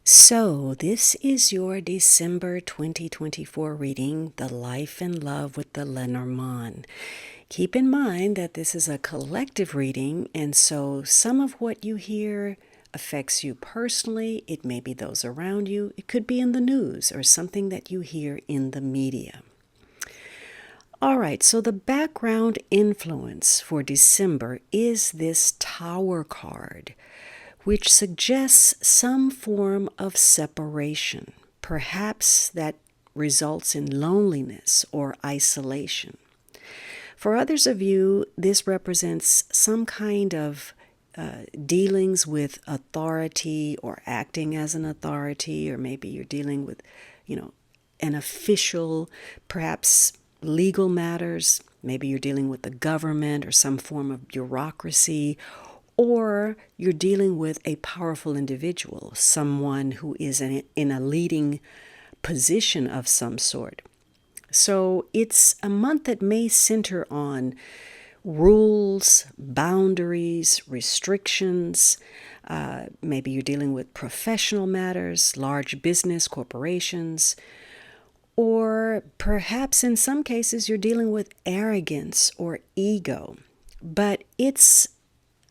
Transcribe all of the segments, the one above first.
So, this is your December 2024 reading, The Life and Love with the Lenormand. Keep in mind that this is a collective reading, and so some of what you hear affects you personally. It may be those around you. It could be in the news or something that you hear in the media. All right, so the background influence for December is this Tower card, which suggests some form of separation. Perhaps that results in loneliness or isolation. For others of you, this represents some kind of dealings with authority or acting as an authority, or maybe you're dealing with, an official, perhaps legal matters. Maybe you're dealing with the government or some form of bureaucracy, or you're dealing with a powerful individual, someone who is in a leading position of some sort. So it's a month that may center on rules, boundaries, restrictions. Maybe you're dealing with professional matters, large business, corporations, or perhaps in some cases you're dealing with arrogance or ego. But it's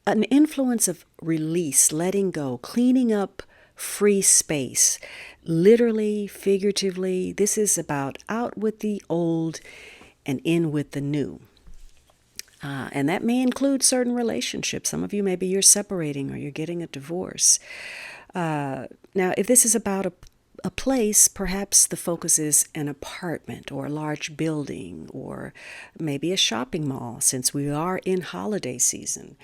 an influence of release, letting go, cleaning up free space. Literally, figuratively, this is about out with the old and in with the new. And that may include certain relationships. Some of you, maybe you're separating or you're getting a divorce. Now, if this is about a place, perhaps the focus is an apartment or a large building or maybe a shopping mall, since we are in holiday season.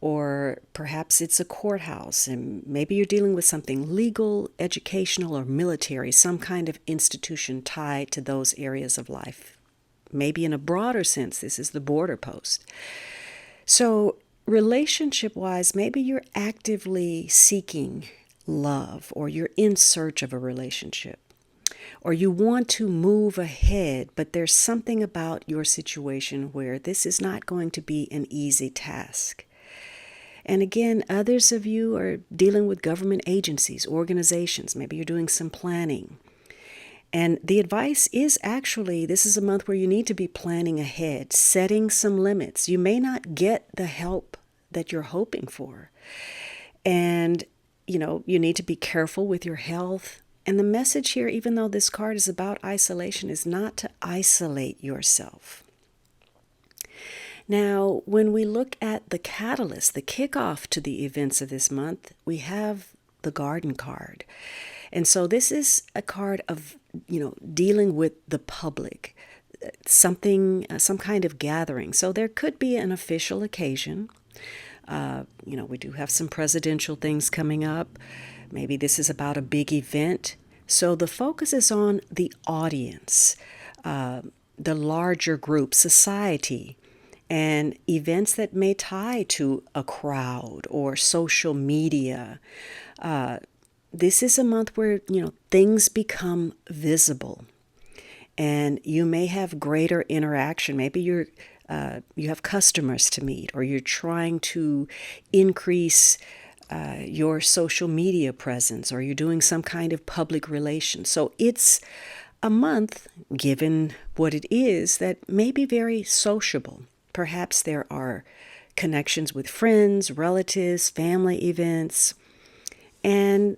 Or perhaps it's a courthouse, and maybe you're dealing with something legal, educational, or military, some kind of institution tied to those areas of life. Maybe in a broader sense, this is the border post. So relationship-wise, maybe you're actively seeking love, or you're in search of a relationship, or you want to move ahead, but there's something about your situation where this is not going to be an easy task. And again, others of you are dealing with government agencies, organizations. Maybe you're doing some planning. And the advice is actually, this is a month where you need to be planning ahead, setting some limits. You may not get the help that you're hoping for. And, you need to be careful with your health. And the message here, even though this card is about isolation, is not to isolate yourself. Now, when we look at the catalyst, the kickoff to the events of this month, we have the Garden card. And so this is a card of, dealing with the public, some kind of gathering. So there could be an official occasion. We do have some presidential things coming up. Maybe this is about a big event. So the focus is on the audience, the larger group, society, and events that may tie to a crowd or social media. This is a month where, things become visible, and you may have greater interaction. Maybe you have customers to meet, or you're trying to increase your social media presence, or you're doing some kind of public relations. So it's a month, given what it is, that may be very sociable. Perhaps there are connections with friends, relatives, family events, and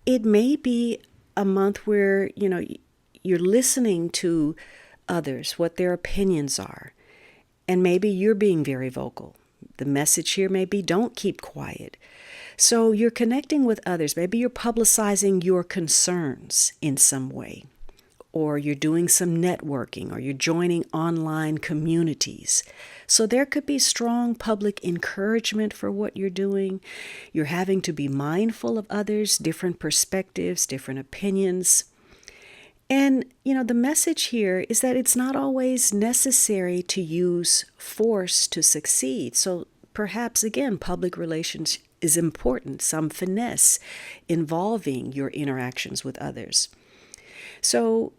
it may be a month where, you're listening to others, what their opinions are, and maybe you're being very vocal. The message here may be, don't keep quiet. So you're connecting with others. Maybe you're publicizing your concerns in some way, or you're doing some networking, or you're joining online communities. So there could be strong public encouragement for what you're doing. You're having to be mindful of others, different perspectives, different opinions. And, the message here is that it's not always necessary to use force to succeed. So perhaps, again, public relations is important, some finesse involving your interactions with others. So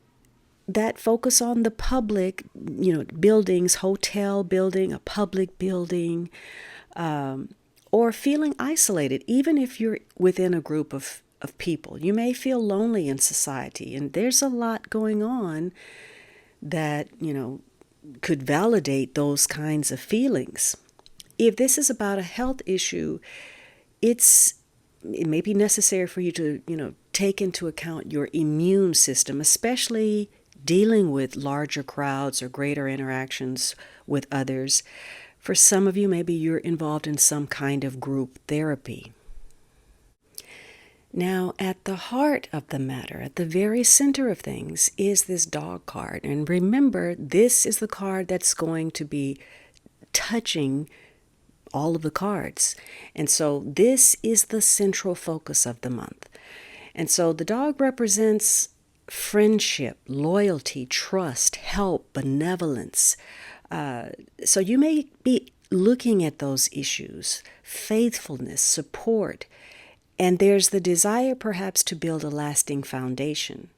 that focus on the public, buildings, hotel building, a public building, or feeling isolated, even if you're within a group of of people. You may feel lonely in society, and there's a lot going on that, could validate those kinds of feelings. If this is about a health issue, it may be necessary for you to, take into account your immune system, especially dealing with larger crowds or greater interactions with others. For some of you, maybe you're involved in some kind of group therapy. Now, at the heart of the matter, at the very center of things, is this dog card. And remember, this is the card that's going to be touching all of the cards. And so this is the central focus of the month. And so the dog represents friendship, loyalty, trust, help, benevolence. So you may be looking at those issues, faithfulness, support, and there's the desire perhaps to build a lasting foundation.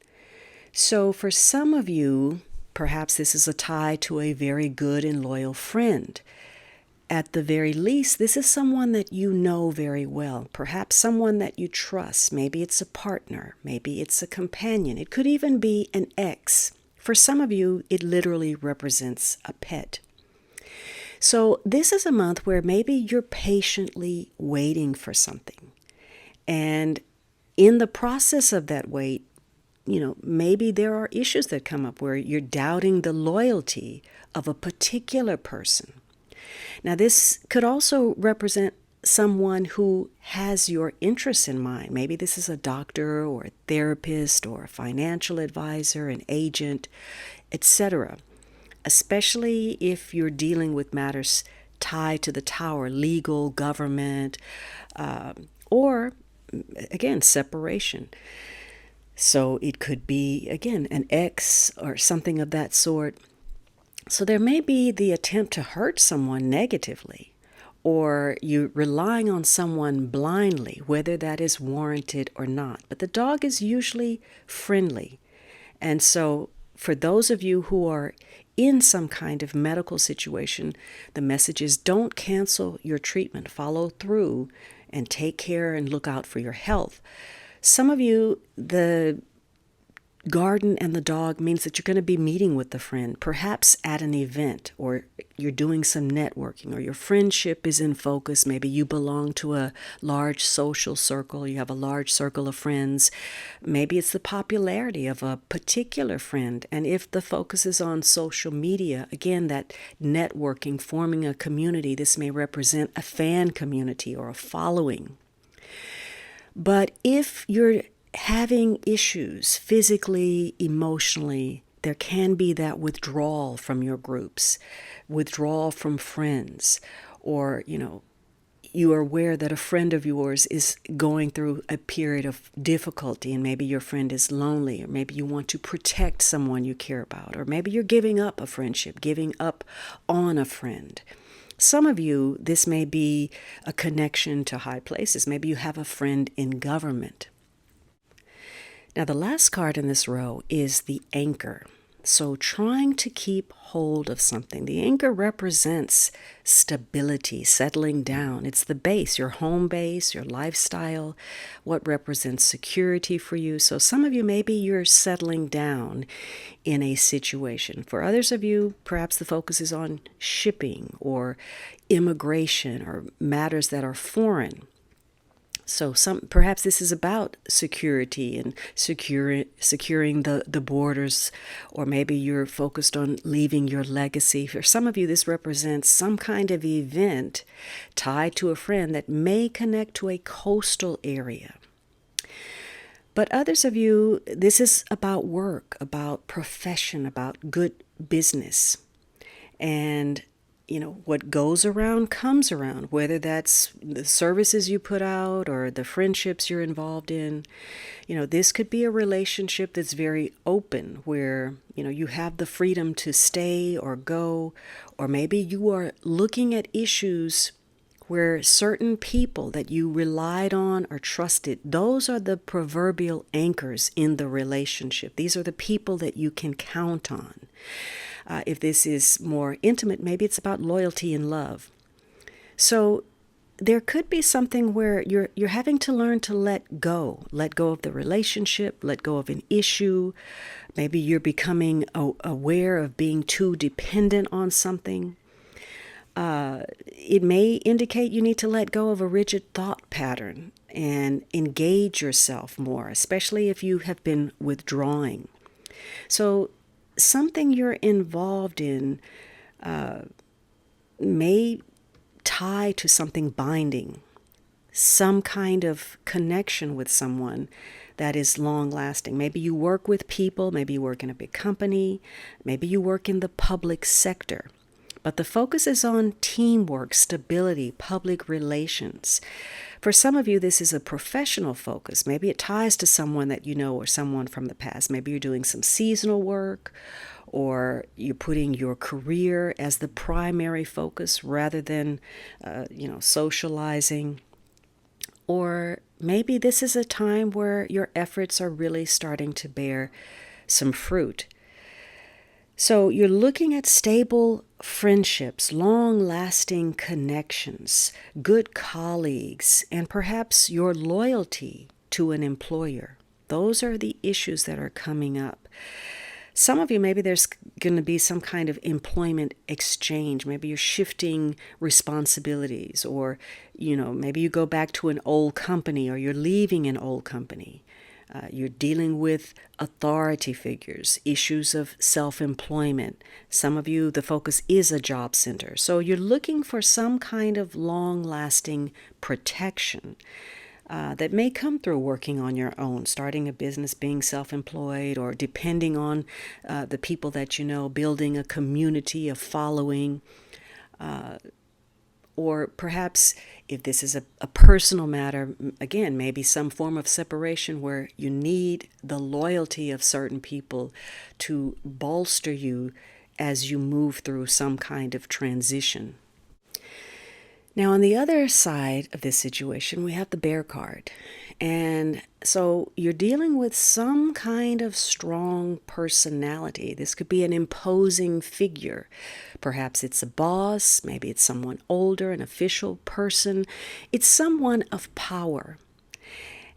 So for some of you, perhaps this is a tie to a very good and loyal friend. At the very least, this is someone that you know very well, perhaps someone that you trust. Maybe it's a partner, maybe it's a companion. It could even be an ex. For some of you, it literally represents a pet. So this is a month where maybe you're patiently waiting for something. And in the process of that wait, maybe there are issues that come up where you're doubting the loyalty of a particular person. Now, this could also represent someone who has your interests in mind. Maybe this is a doctor or a therapist or a financial advisor, an agent, etc. Especially if you're dealing with matters tied to the tower, legal, government, or again, separation. So it could be, again, an ex or something of that sort. So there may be the attempt to hurt someone negatively, or you relying on someone blindly, whether that is warranted or not. But the dog is usually friendly. And so for those of you who are in some kind of medical situation, the message is don't cancel your treatment. Follow through and take care and look out for your health. Some of you, the garden and the dog means that you're going to be meeting with the friend, perhaps at an event, or you're doing some networking, or your friendship is in focus. Maybe you belong to a large social circle. You have a large circle of friends. Maybe it's the popularity of a particular friend. And if the focus is on social media, again, that networking, forming a community, this may represent a fan community or a following. But if you're having issues physically, emotionally, there can be that withdrawal from your groups, withdrawal from friends, or, you are aware that a friend of yours is going through a period of difficulty, and maybe your friend is lonely, or maybe you want to protect someone you care about, or maybe you're giving up a friendship, giving up on a friend. Some of you, this may be a connection to high places. Maybe you have a friend in government. Now, the last card in this row is the anchor. So trying to keep hold of something. The anchor represents stability, settling down. It's the base, your home base, your lifestyle, what represents security for you. So some of you, maybe you're settling down in a situation. For others of you, perhaps the focus is on shipping or immigration or matters that are foreign. So perhaps this is about security and securing the borders, or maybe you're focused on leaving your legacy. For some of you, this represents some kind of event tied to a friend that may connect to a coastal area. But others of you, this is about work, about profession, about good business. And what goes around comes around, whether that's the services you put out or the friendships you're involved in. This could be a relationship that's very open, where, you have the freedom to stay or go, or maybe you are looking at issues where certain people that you relied on or trusted, those are the proverbial anchors in the relationship. These are the people that you can count on. If this is more intimate, maybe it's about loyalty and love. So there could be something where you're having to learn to let go of the relationship, let go of an issue. Maybe you're becoming aware of being too dependent on something. It may indicate you need to let go of a rigid thought pattern and engage yourself more, especially if you have been withdrawing. So, something you're involved in may tie to something binding, some kind of connection with someone that is long lasting. Maybe you work with people, maybe you work in a big company, maybe you work in the public sector. But the focus is on teamwork, stability, public relations. For some of you, this is a professional focus. Maybe it ties to someone that you know or someone from the past. Maybe you're doing some seasonal work, or you're putting your career as the primary focus rather than, socializing. Or maybe this is a time where your efforts are really starting to bear some fruit. So you're looking at stable friendships, long-lasting connections, good colleagues, and perhaps your loyalty to an employer. Those are the issues that are coming up. Some of you, maybe there's going to be some kind of employment exchange. Maybe you're shifting responsibilities, or, maybe you go back to an old company, or you're leaving an old company. You're dealing with authority figures, issues of self-employment. Some of you, the focus is a job center. So you're looking for some kind of long-lasting protection that may come through working on your own, starting a business, being self-employed, or depending on the people that you know, building a community, a following. Or perhaps if this is a personal matter, again, maybe some form of separation where you need the loyalty of certain people to bolster you as you move through some kind of transition. Now, on the other side of this situation, we have the Bear card. And so you're dealing with some kind of strong personality. This could be an imposing figure. Perhaps it's a boss, maybe it's someone older, an official person. It's someone of power.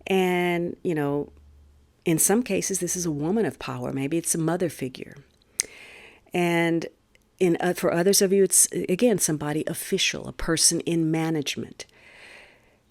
And, in some cases, this is a woman of power. Maybe it's a mother figure. And for others of you, it's, again, somebody official, a person in management.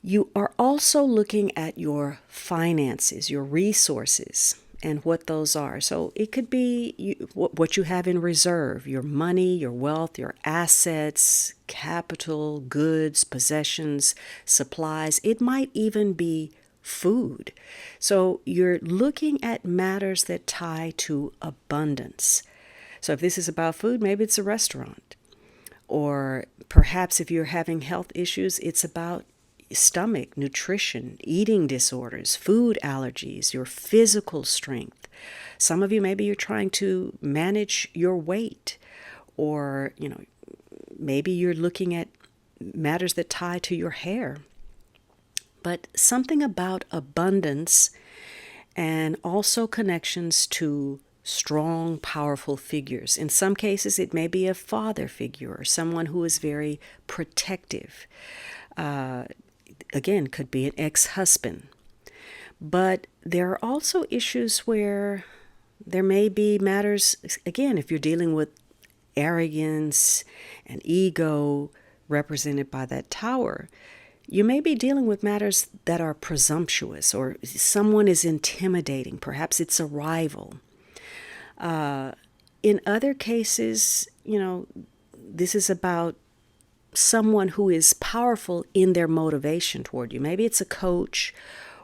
You are also looking at your finances, your resources, and what those are. So it could be what you have in reserve, your money, your wealth, your assets, capital, goods, possessions, supplies. It might even be food. So you're looking at matters that tie to abundance. So if this is about food, maybe it's a restaurant. Or perhaps if you're having health issues, it's about stomach, nutrition, eating disorders, food allergies, your physical strength. Some of you, maybe you're trying to manage your weight, or, maybe you're looking at matters that tie to your hair. But something about abundance, and also connections to strong, powerful figures. In some cases, it may be a father figure or someone who is very protective. Again, could be an ex-husband. But there are also issues where there may be matters, again, if you're dealing with arrogance and ego represented by that tower, you may be dealing with matters that are presumptuous, or someone is intimidating. Perhaps it's a rival. In other cases, this is about someone who is powerful in their motivation toward you. Maybe it's a coach,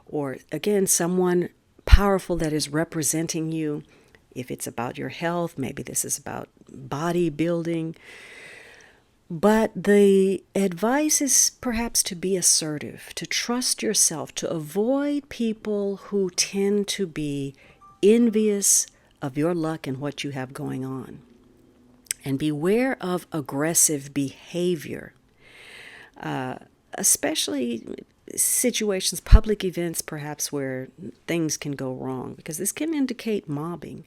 or again, someone powerful that is representing you. If it's about your health, maybe this is about bodybuilding. But the advice is perhaps to be assertive, to trust yourself, to avoid people who tend to be envious of your luck and what you have going on. And beware of aggressive behavior, especially situations, public events perhaps, where things can go wrong, because this can indicate mobbing.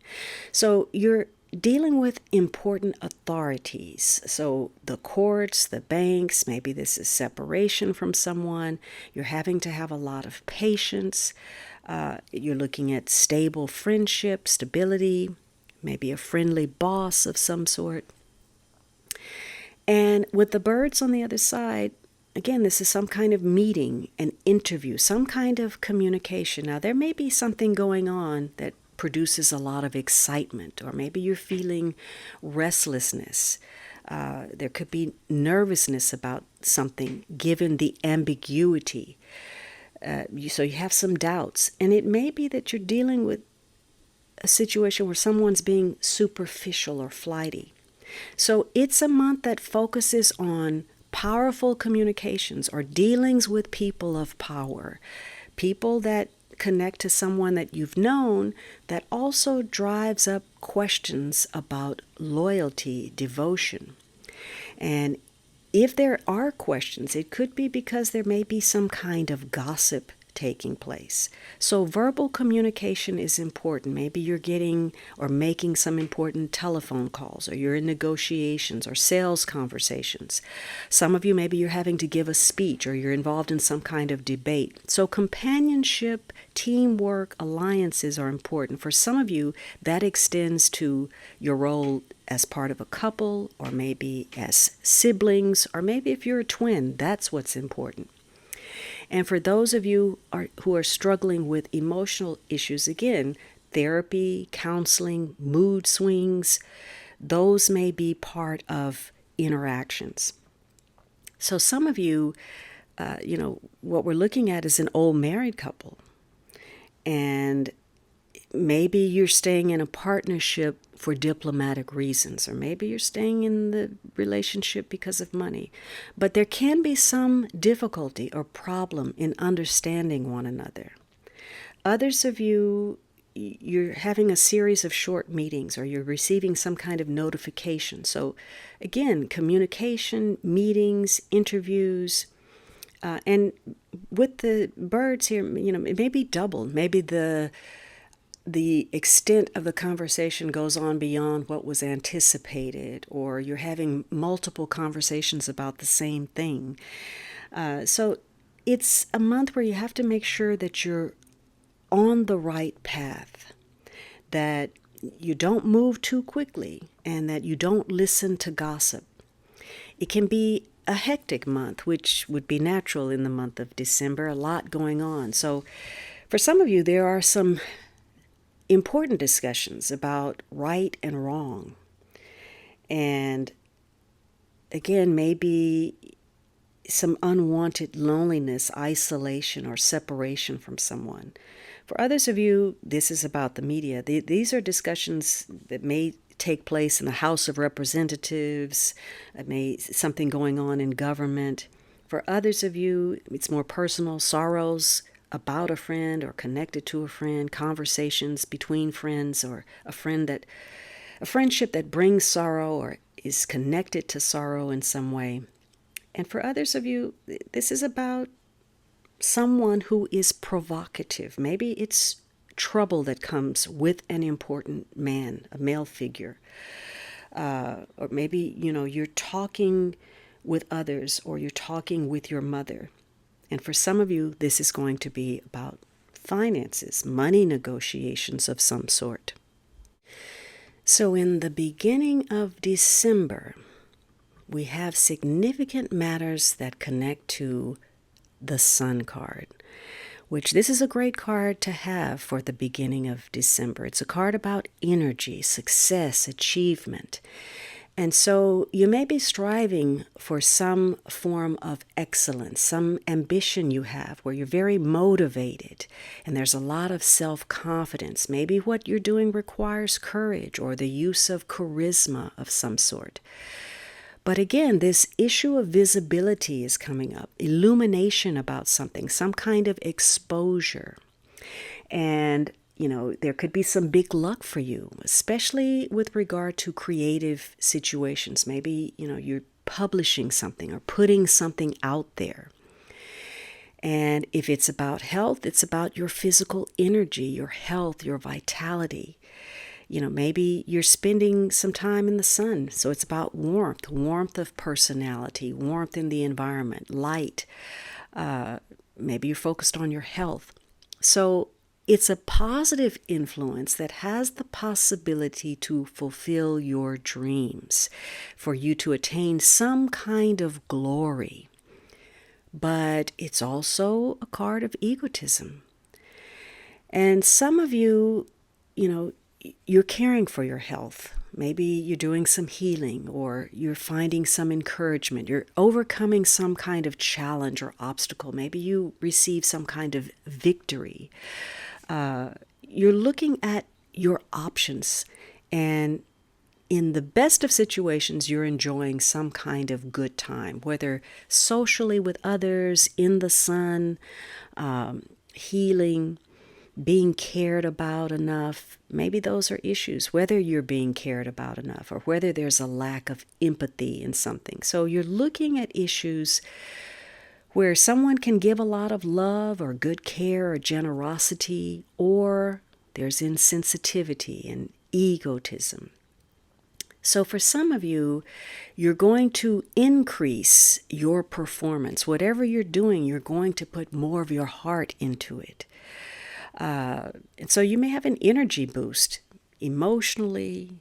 So you're dealing with important authorities. So the courts, the banks, maybe this is separation from someone. You're having to have a lot of patience. You're looking at stable friendship, stability, maybe a friendly boss of some sort. And with the birds on the other side, again, this is some kind of meeting, an interview, some kind of communication. Now, there may be something going on that produces a lot of excitement, or maybe you're feeling restlessness. There could be nervousness about something given the ambiguity. So you have some doubts. And it may be that you're dealing with a situation where someone's being superficial or flighty. So it's a month that focuses on powerful communications or dealings with people of power, people that connect to someone that you've known, that also drives up questions about loyalty, devotion. And if there are questions, it could be because there may be some kind of gossip taking place. So verbal communication is important. Maybe you're getting or making some important telephone calls, or you're in negotiations or sales conversations. Some of you, maybe you're having to give a speech, or you're involved in some kind of debate. So companionship, teamwork, alliances are important. For some of you, that extends to your role as part of a couple, or maybe as siblings, or maybe if you're a twin, that's what's important. And for those of you who are struggling with emotional issues, again, therapy, counseling, mood swings, those may be part of interactions. So some of you, what we're looking at is an old married couple. And maybe you're staying in a partnership for diplomatic reasons, or maybe you're staying in the relationship because of money. But there can be some difficulty or problem in understanding one another. Others of you, you're having a series of short meetings, or you're receiving some kind of notification. So again, communication, meetings, interviews, and with the birds here, it may be double. Maybe the extent of the conversation goes on beyond what was anticipated, or you're having multiple conversations about the same thing. So it's a month where you have to make sure that you're on the right path, that you don't move too quickly, and that you don't listen to gossip. It can be a hectic month, which would be natural in the month of December, a lot going on. So for some of you, there are some important discussions about right and wrong. And again, maybe some unwanted loneliness, isolation, or separation from someone. For others of you, this is about the media. These are discussions that may take place in the House of Representatives, something going on in government. For others of you, it's more personal, sorrows about a friend or connected to a friend, conversations between friends, or a friendship that brings sorrow or is connected to sorrow in some way. And for others of you, this is about someone who is provocative. Maybe it's trouble that comes with an important man, a male figure. Or maybe, you're talking with others, or you're talking with your mother. And for some of you, this is going to be about finances, money negotiations of some sort. So in the beginning of December, we have significant matters that connect to the Sun card, which this is a great card to have for the beginning of December. It's a card about energy, success, achievement. And so you may be striving for some form of excellence, some ambition you have where you're very motivated and there's a lot of self-confidence. Maybe what you're doing requires courage or the use of charisma of some sort. But again, this issue of visibility is coming up, illumination about something, some kind of exposure. And there could be some big luck for you, especially with regard to creative situations. Maybe, you're publishing something or putting something out there. And if it's about health, it's about your physical energy, your health, your vitality. Maybe you're spending some time in the sun. So it's about warmth of personality, warmth in the environment, light. Maybe you're focused on your health. So it's a positive influence that has the possibility to fulfill your dreams, for you to attain some kind of glory. But it's also a card of egotism. And some of you, you're caring for your health. Maybe you're doing some healing, or you're finding some encouragement. You're overcoming some kind of challenge or obstacle. Maybe you receive some kind of victory. You're looking at your options, and in the best of situations, you're enjoying some kind of good time, whether socially with others, in the sun, healing, being cared about enough. Maybe those are issues, whether you're being cared about enough or whether there's a lack of empathy in something. So you're looking at issues where someone can give a lot of love or good care or generosity, or there's insensitivity and egotism. So for some of you, you're going to increase your performance. Whatever you're doing, you're going to put more of your heart into it. And so you may have an energy boost emotionally,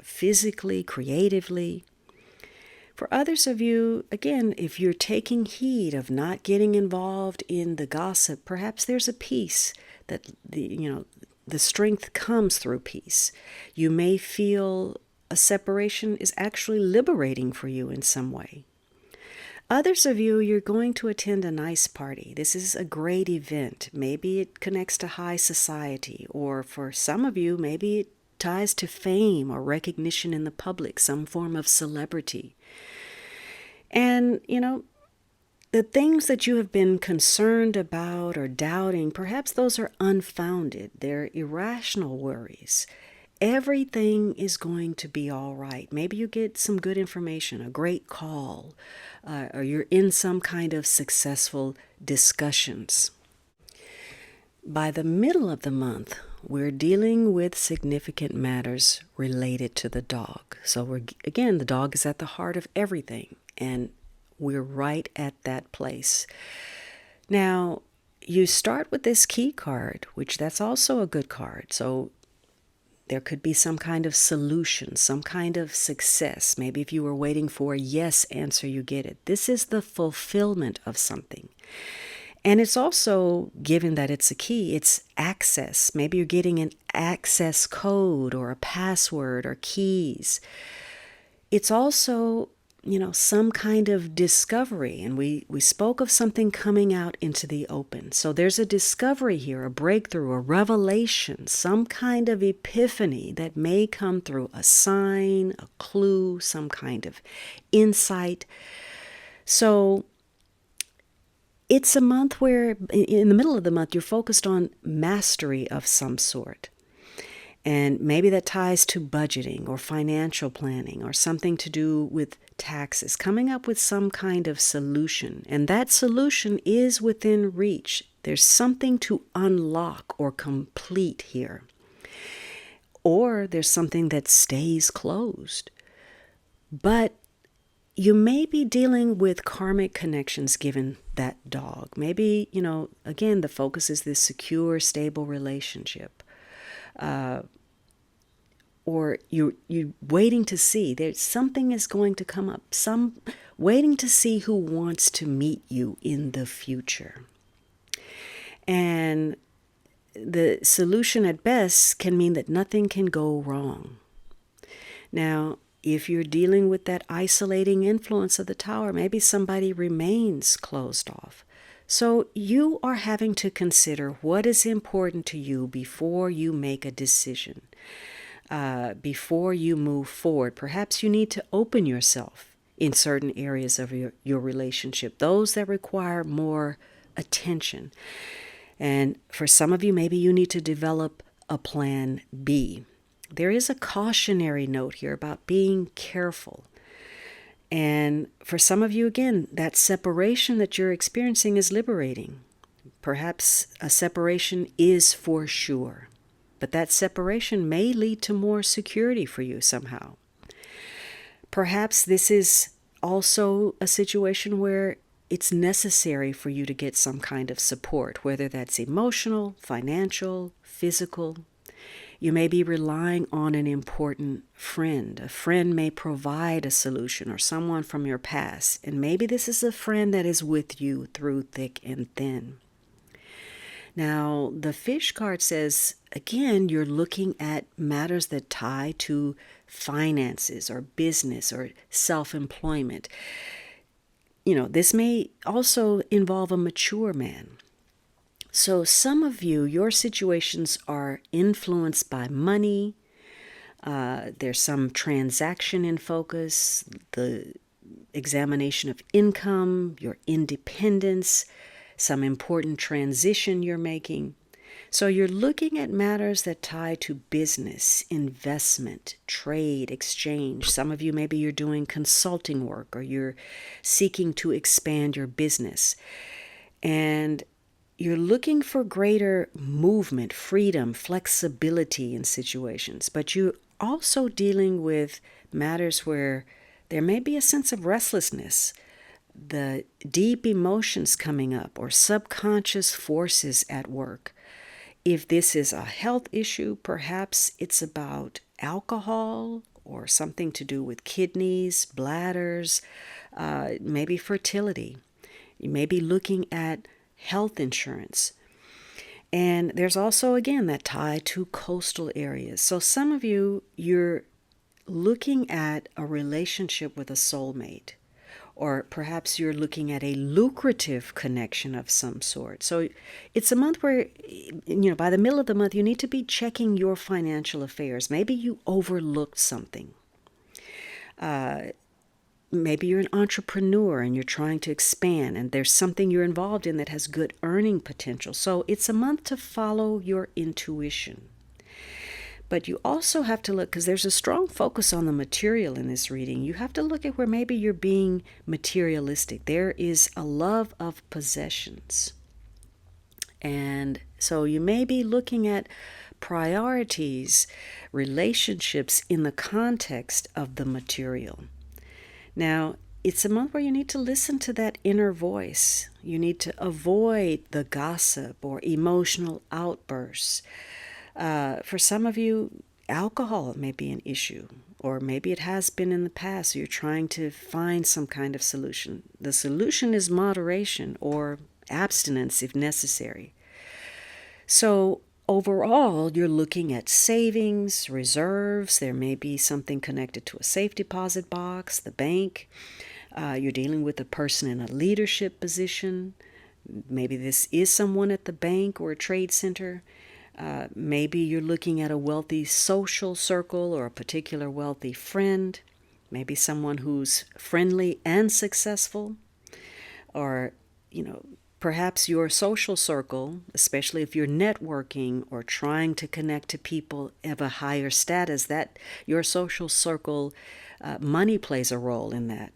physically, creatively. For others of you, again, if you're taking heed of not getting involved in the gossip, perhaps there's a peace that the strength comes through peace. You may feel a separation is actually liberating for you in some way. Others of you, you're going to attend a nice party. This is a great event. Maybe it connects to high society, or for some of you, maybe it ties to fame or recognition in the public, some form of celebrity. And, the things that you have been concerned about or doubting, perhaps those are unfounded. They're irrational worries. Everything is going to be all right. Maybe you get some good information, a great call, or you're in some kind of successful discussions. By the middle of the month, we're dealing with significant matters related to the dog. So the dog is at the heart of everything, and we're right at that place. Now, you start with this key card, which that's also a good card. So there could be some kind of solution, some kind of success. Maybe if you were waiting for a yes answer, you get it. This is the fulfillment of something. And it's also, given that it's a key, it's access. Maybe you're getting an access code or a password or keys. It's also, some kind of discovery. And we spoke of something coming out into the open. So there's a discovery here, a breakthrough, a revelation, some kind of epiphany that may come through a sign, a clue, some kind of insight. So it's a month where, in the middle of the month, you're focused on mastery of some sort. And maybe that ties to budgeting or financial planning or something to do with taxes, coming up with some kind of solution. And that solution is within reach. There's something to unlock or complete here. Or there's something that stays closed. But you may be dealing with karmic connections given that dog. Maybe, again, the focus is this secure, stable relationship. Or you're waiting to see. There's something is going to come up. Waiting to see who wants to meet you in the future. And the solution at best can mean that nothing can go wrong. Now, if you're dealing with that isolating influence of the Tower, maybe somebody remains closed off. So you are having to consider what is important to you before you make a decision. Before you move forward. Perhaps you need to open yourself in certain areas of your relationship, those that require more attention. And for some of you, maybe you need to develop a plan B. There is a cautionary note here about being careful. And for some of you, again, that separation that you're experiencing is liberating. Perhaps a separation is for sure. but that separation may lead to more security for you somehow. Perhaps this is also a situation where it's necessary for you to get some kind of support, whether that's emotional, financial, physical. You may be relying on an important friend. A friend may provide a solution, or someone from your past. And maybe this is a friend that is with you through thick and thin. Now, the fish card says, again, you're looking at matters that tie to finances or business or self-employment. This may also involve a mature man. So some of you, your situations are influenced by money. There's some transaction in focus, the examination of income, your independence, some important transition you're making. So you're looking at matters that tie to business, investment, trade, exchange. Some of you, maybe you're doing consulting work or you're seeking to expand your business. And you're looking for greater movement, freedom, flexibility in situations. But you're also dealing with matters where there may be a sense of restlessness, the deep emotions coming up, or subconscious forces at work. If this is a health issue, perhaps it's about alcohol or something to do with kidneys, bladders, maybe fertility. You may be looking at health insurance. And there's also, again, that tie to coastal areas. So some of you, you're looking at a relationship with a soulmate. Or perhaps you're looking at a lucrative connection of some sort. So it's a month where, by the middle of the month, you need to be checking your financial affairs. Maybe you overlooked something. Maybe you're an entrepreneur and you're trying to expand, and there's something you're involved in that has good earning potential. So it's a month to follow your intuition. But you also have to look, because there's a strong focus on the material in this reading. You have to look at where maybe you're being materialistic. There is a love of possessions. And so you may be looking at priorities, relationships in the context of the material. Now, it's a month where you need to listen to that inner voice. You need to avoid the gossip or emotional outbursts. For some of you, alcohol may be an issue, or maybe it has been in the past. You're trying to find some kind of solution. The solution is moderation or abstinence if necessary. So overall, you're looking at savings, reserves. There may be something connected to a safe deposit box, the bank. You're dealing with a person in a leadership position. Maybe this is someone at the bank or a trade center. Maybe you're looking at a wealthy social circle or a particular wealthy friend. Maybe someone who's friendly and successful. Or, perhaps your social circle, especially if you're networking or trying to connect to people of a higher status, that your social circle, money plays a role in that.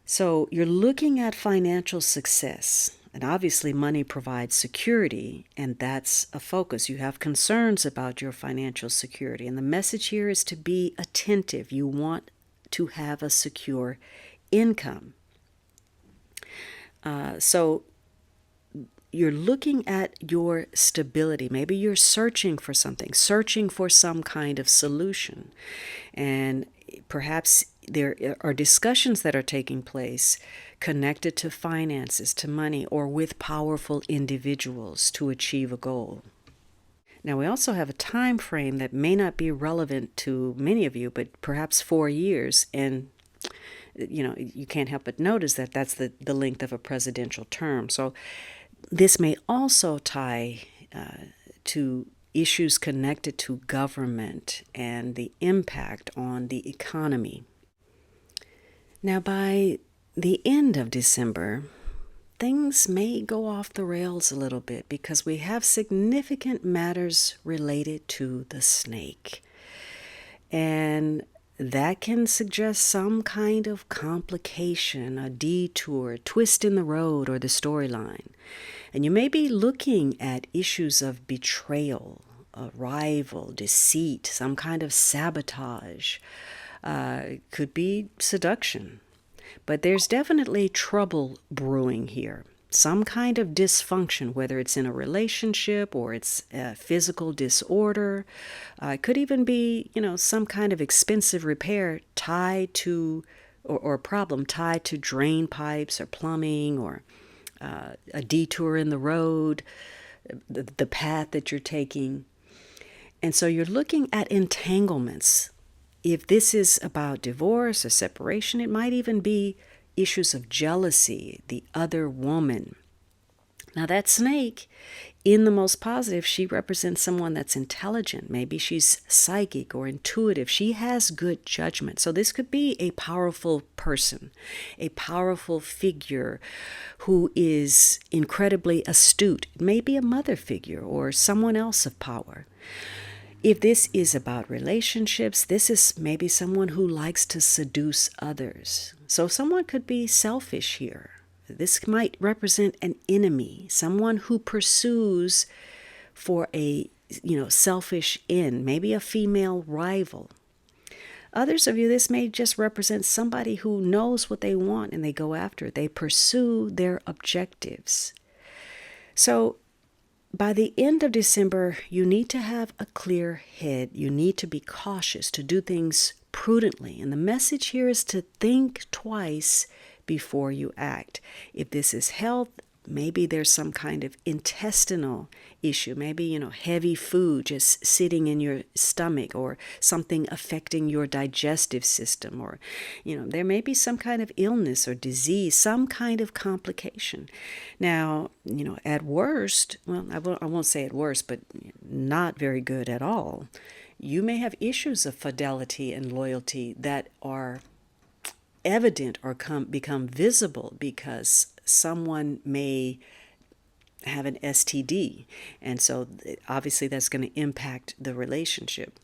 So you're looking at financial success. And obviously money provides security, and that's a focus. You have concerns about your financial security. And the message here is to be attentive. You want to have a secure income. So you're looking at your stability. Maybe you're searching for something, searching for some kind of solution. And perhaps there are discussions that are taking place connected to finances, to money, or with powerful individuals to achieve a goal. Now, we also have a time frame that may not be relevant to many of you, but perhaps 4 years. And, you can't help but notice that that's the length of a presidential term. So this may also tie to issues connected to government and the impact on the economy. Now, by the end of December, things may go off the rails a little bit because we have significant matters related to the snake. And that can suggest some kind of complication, a detour, a twist in the road, or the storyline. And you may be looking at issues of betrayal, a rival, deceit, some kind of sabotage. Could be seduction. But there's definitely trouble brewing here. Some kind of dysfunction, whether it's in a relationship or it's a physical disorder. It could even be, some kind of expensive repair tied to, or problem tied to drain pipes or plumbing or a detour in the road, the path that you're taking. And so you're looking at entanglements. If this is about divorce or separation, it might even be issues of jealousy, the other woman. Now, that snake, in the most positive, she represents someone that's intelligent. Maybe she's psychic or intuitive. She has good judgment. So this could be a powerful person, a powerful figure who is incredibly astute. Maybe a mother figure or someone else of power. If this is about relationships, this is maybe someone who likes to seduce others. So someone could be selfish here. This might represent an enemy, someone who pursues for a, selfish end, maybe a female rival. Others of you, this may just represent somebody who knows what they want and they go after it. They pursue their objectives. So by the end of December, you need to have a clear head. You need to be cautious, to do things prudently. And the message here is to think twice before you act. If this is health, maybe there's some kind of intestinal issue. Maybe, heavy food just sitting in your stomach or something affecting your digestive system. Or, there may be some kind of illness or disease, some kind of complication. Now, at worst, well, I won't say at worst, but not very good at all. You may have issues of fidelity and loyalty that are evident or become visible because someone may have an STD, and so obviously that's going to impact the relationship.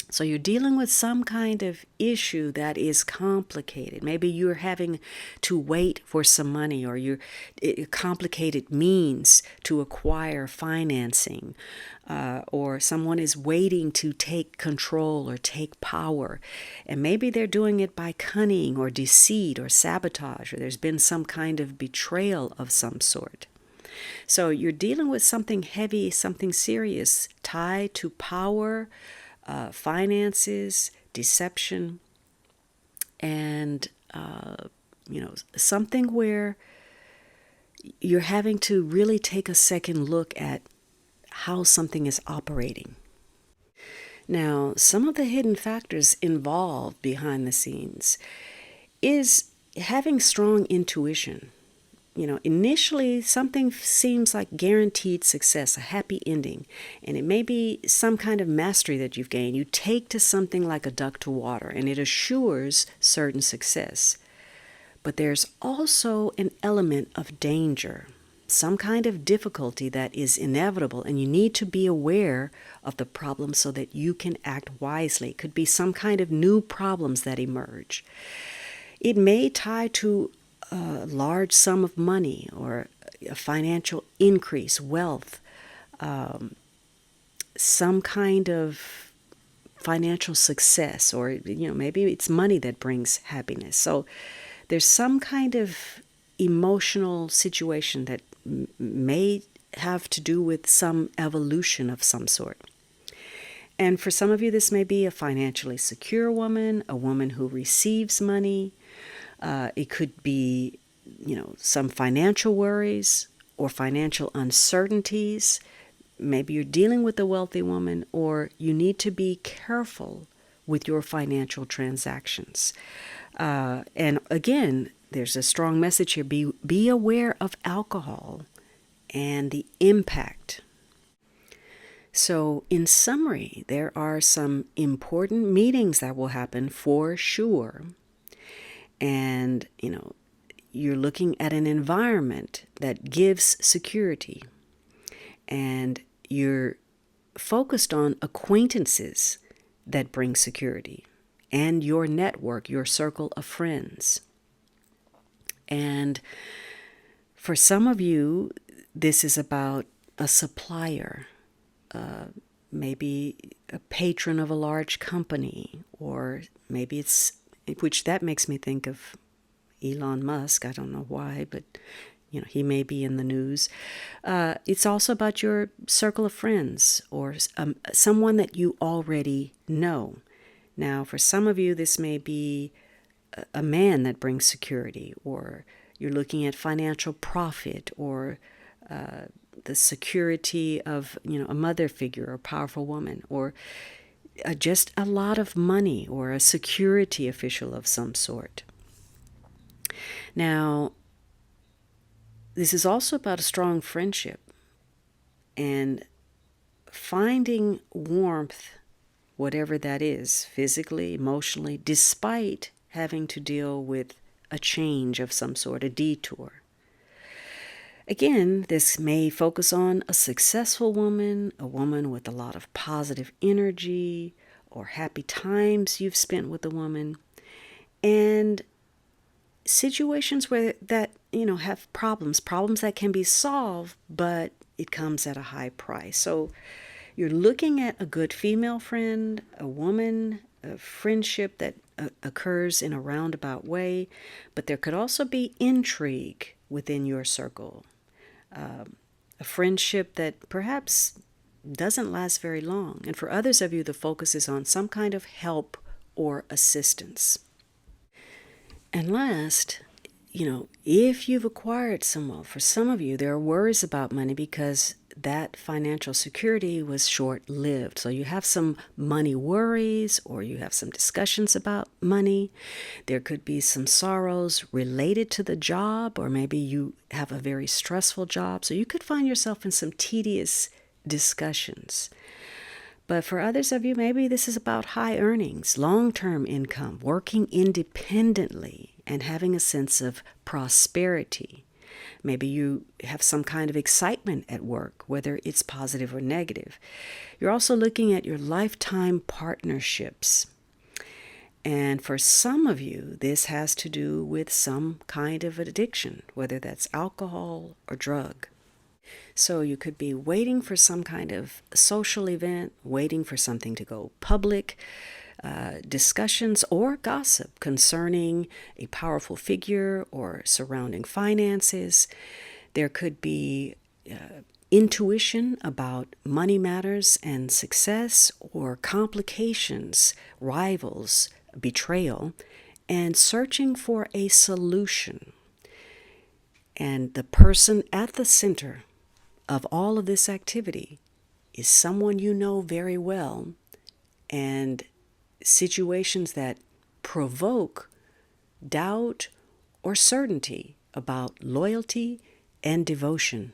So you're dealing with some kind of issue that is complicated. Maybe you're having to wait for some money, or you're complicated means to acquire financing, or someone is waiting to take control or take power. And maybe they're doing it by cunning or deceit or sabotage, or there's been some kind of betrayal of some sort. So you're dealing with something heavy, something serious tied to power, finances, deception, and something where you're having to really take a second look at how something is operating. Now, some of the hidden factors involved behind the scenes is having strong intuition. Initially something seems like guaranteed success, a happy ending, and it may be some kind of mastery that you've gained. You take to something like a duck to water, and it assures certain success. But there's also an element of danger, some kind of difficulty that is inevitable, and you need to be aware of the problem so that you can act wisely. It could be some kind of new problems that emerge. It may tie to a large sum of money or a financial increase, wealth, some kind of financial success, or maybe it's money that brings happiness. So there's some kind of emotional situation that may have to do with some evolution of some sort. And for some of you, this may be a financially secure woman, a woman who receives money. It could be, some financial worries or financial uncertainties. Maybe you're dealing with a wealthy woman, or you need to be careful with your financial transactions. And again, there's a strong message here. Be aware of alcohol and the impact. So in summary, there are some important meetings that will happen for sure. And, you're looking at an environment that gives security. And you're focused on acquaintances that bring security, and your network, your circle of friends. And for some of you, this is about a supplier, maybe a patron of a large company, or maybe it's, which that makes me think of Elon Musk. I don't know why, but he may be in the news. It's also about your circle of friends, or someone that you already know. Now, for some of you, this may be a man that brings security, or you're looking at financial profit, or the security of a mother figure or a powerful woman, or just a lot of money, or a security official of some sort. Now, this is also about a strong friendship and finding warmth, whatever that is, physically, emotionally, despite having to deal with a change of some sort, a detour. Again, this may focus on a successful woman, a woman with a lot of positive energy, or happy times you've spent with a woman, and situations where that have problems that can be solved, but it comes at a high price. So you're looking at a good female friend, a woman, a friendship that occurs in a roundabout way, but there could also be intrigue within your circle, a friendship that perhaps doesn't last very long. And for others of you, the focus is on some kind of help or assistance. And last, if you've acquired some wealth, for some of you, there are worries about money because that financial security was short-lived. So you have some money worries, or you have some discussions about money. There could be some sorrows related to the job, or maybe you have a very stressful job. So you could find yourself in some tedious discussions. But for others of you, maybe this is about high earnings, long-term income, working independently, and having a sense of prosperity. Maybe you have some kind of excitement at work, whether it's positive or negative. You're also looking at your lifetime partnerships. And for some of you, this has to do with some kind of addiction, whether that's alcohol or drug. So you could be waiting for some kind of social event, waiting for something to go public, discussions or gossip concerning a powerful figure or surrounding finances. There could be intuition about money matters and success, or complications, rivals, betrayal, and searching for a solution. And the person at the center of all of this activity is someone you know very well, and situations that provoke doubt or certainty about loyalty and devotion.